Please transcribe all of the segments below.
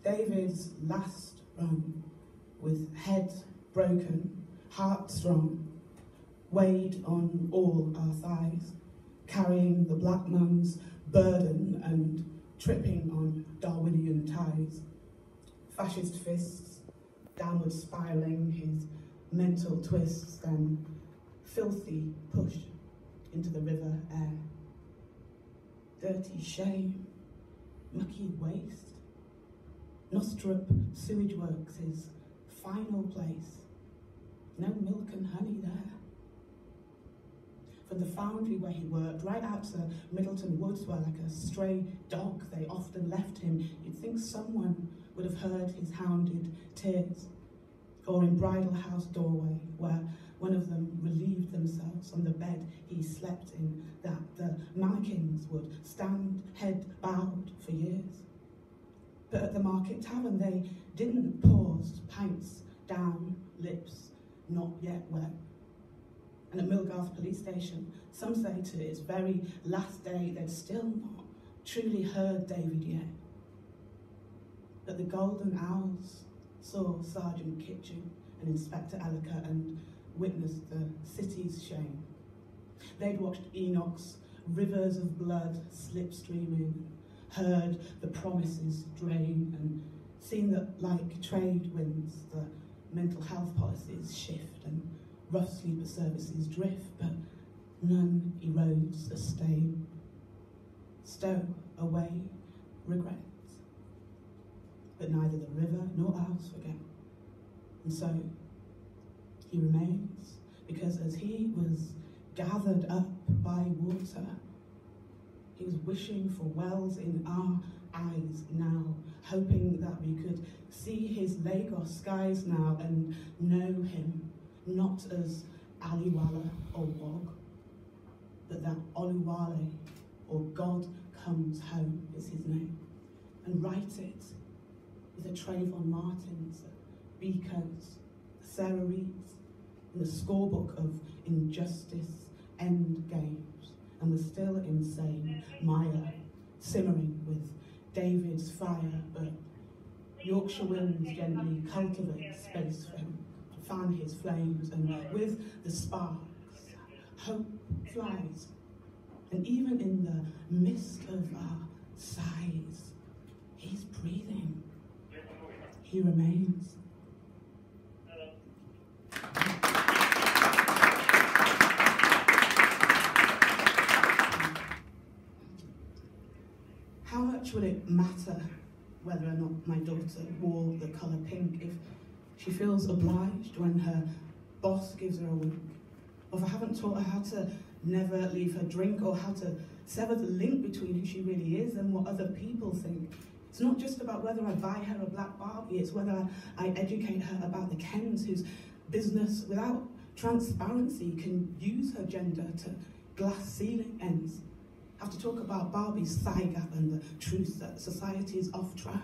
David's last run, with head broken, heart strong, weighed on all our thighs, carrying the black man's burden and tripping on Darwinian ties. Fascist fists, downward spiralling his mental twists, then filthy push into the river air. Dirty shame, mucky waste. Nostrup sewage works, his final place. No milk and honey there. From the foundry where he worked, right out to Middleton Woods, where like a stray dog they often left him, you'd think someone would have heard his hounded tears. Or in Bridal House doorway, where one of them relieved themselves on the bed he slept in, that the mannequins would stand head bowed for years. But at the Market Tavern they didn't pause, pints down, lips not yet wet. And at Millgarth Police Station, some say to its very last day they'd still not truly heard David yet. But the Golden Owls saw Sergeant Kitchen and Inspector Ellicott and witnessed the city's shame. They'd watched Enoch's rivers of blood slipstreaming, heard the promises drain, and seen that, like trade winds, the mental health policies shift and rough sleeper services drift, but none erodes the stain. Stow away regrets. But neither the river nor ours forget. And so he remains, because as he was gathered up by water, he was wishing for wells in our eyes now, hoping that we could see his Lagos skies now and know him, not as Aliwala or Wog, but that Oluwale, or God Comes Home, is his name, and write it with the Trayvon Martins, Bicos, Sarah Reeds, in the scorebook of injustice end games, and the still insane Maya, simmering with David's fire, but Yorkshire winds gently cultivate space for him, fan his flames, and with the sparks, hope flies. And even in the mist of our sighs, he's breathing. He remains. How much would it matter whether or not my daughter wore the colour pink if she feels obliged when her boss gives her a wink? Or if I haven't taught her how to never leave her drink, or how to sever the link between who she really is and what other people think? It's not just about whether I buy her a black Barbie, it's whether I educate her about the Kens whose business, without transparency, can use her gender to glass ceiling ends. Have to talk about Barbie's thigh gap and the truth that society is off track.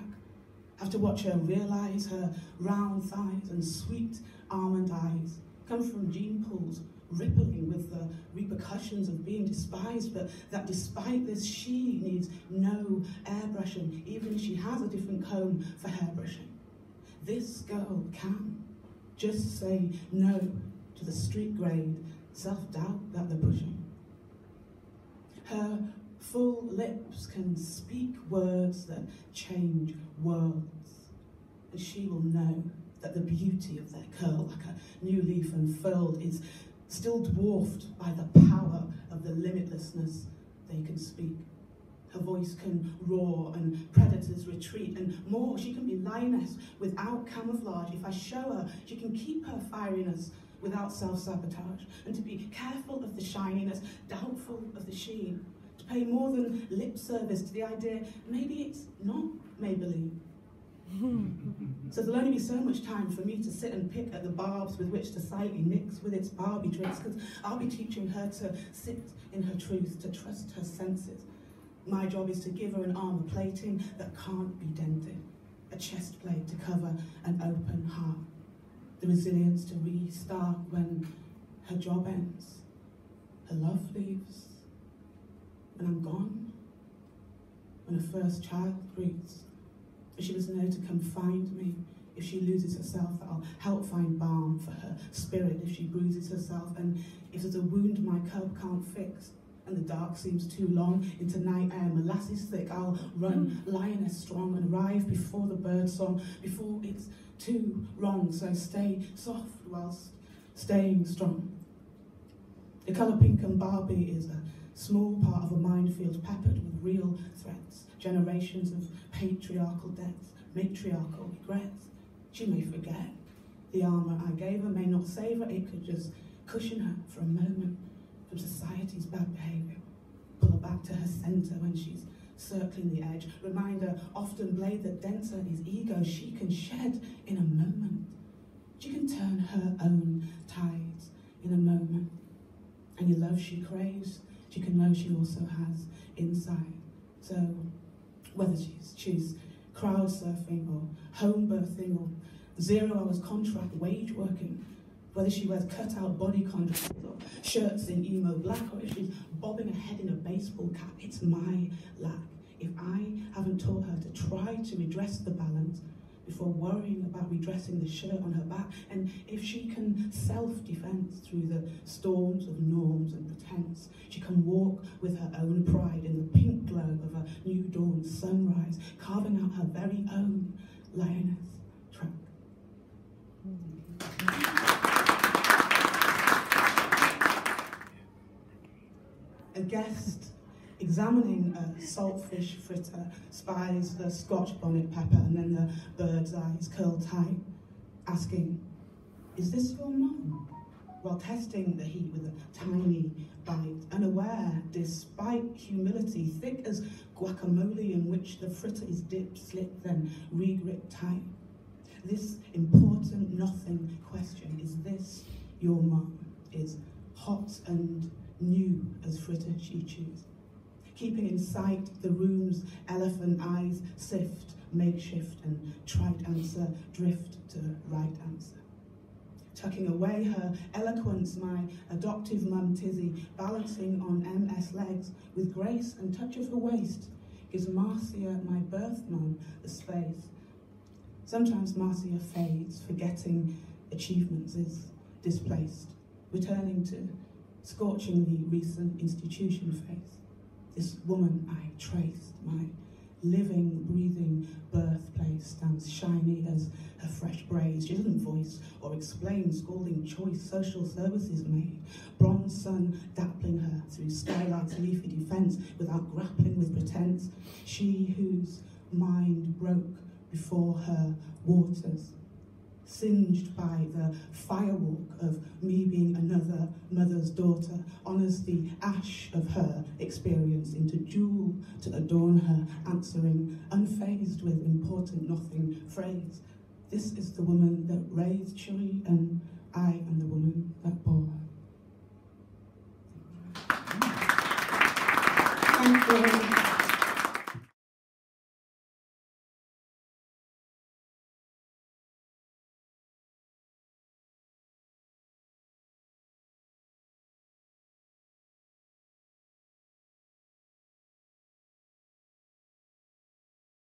Have to watch her realise her round thighs and sweet almond eyes come from gene pools rippling with the repercussions of being despised, but that despite this she needs no airbrushing, even if she has a different comb for hairbrushing. This girl can just say no to the street grade self-doubt that they're pushing. Her full lips can speak words that change worlds, and she will know that the beauty of their curl, like a new leaf unfurled, is still dwarfed by the power of the limitlessness they can speak. Her voice can roar and predators retreat, and more, she can be lioness without camouflage. If I show her, she can keep her fieriness without self-sabotage, and to be careful of the shininess, doubtful of the sheen, to pay more than lip service to the idea maybe it's not Maybelline. So there'll only be so much time for me to sit and pick at the barbs with which society nicks with its Barbie tricks, because I'll be teaching her to sit in her truth, to trust her senses. My job is to give her an armour plating that can't be dented, a chest plate to cover an open heart, the resilience to restart when her job ends, her love leaves, when I'm gone, when her first child greets For she must know to come find me. If she loses herself, that I'll help find balm for her spirit if she bruises herself. And if there's a wound my cub can't fix, and the dark seems too long, into night air molasses thick, I'll run lioness strong and arrive before the bird song, before it's too wrong. So stay soft whilst staying strong. The colour pink and Barbie is a small part of a minefield peppered with real threats, generations of patriarchal deaths, matriarchal regrets. She may forget. The armour I gave her may not save her, it could just cushion her for a moment from society's bad behaviour. Pull her back to her centre when she's circling the edge. Remind her, often blade that denser is ego she can shed in a moment. She can turn her own tides in a moment. And your love she craves, she can know she also has inside. So whether she's crowd surfing or home birthing or 0 hours contract wage working, whether she wears cut-out body contracts or shirts in emo black, or if she's bobbing her head in a baseball cap, it's my lack. If I haven't taught her to try to redress the balance before worrying about redressing the shirt on her back, and if she can self-defense through the storms of norms and pretense, she can walk with her own pride in the pink glow of a new dawn sunrise, carving out her very own lioness track. A guest examining a saltfish fritter spies the Scotch bonnet pepper and then the bird's eyes curled tight, asking, "Is this your mum?" While testing the heat with a tiny bite, unaware, despite humility, thick as guacamole in which the fritter is dipped, slipped, then re-gripped tight. This important nothing question, is this your mum, is hot and new as fritter she chews. Keeping in sight the room's elephant eyes sift, makeshift and trite answer, drift to right answer. Tucking away her eloquence, my adoptive mum Tizzy, balancing on MS legs with grace and touch of her waist, gives Marcia, my birth mum, the space. Sometimes Marcia fades, forgetting achievements is displaced, returning to scorchingly recent institution face. This woman I traced, my living, breathing birthplace, stands shiny as her fresh braids. She doesn't voice or explain scalding choice social services made. Bronze sun dappling her through skylight's leafy defence without grappling with pretense. She whose mind broke before her waters, singed by the firewalk of me being another mother's daughter, honours the ash of her experience into jewel to adorn her, answering unfazed with important nothing phrase. This is the woman that raised Chérie, and I am the woman that bore her.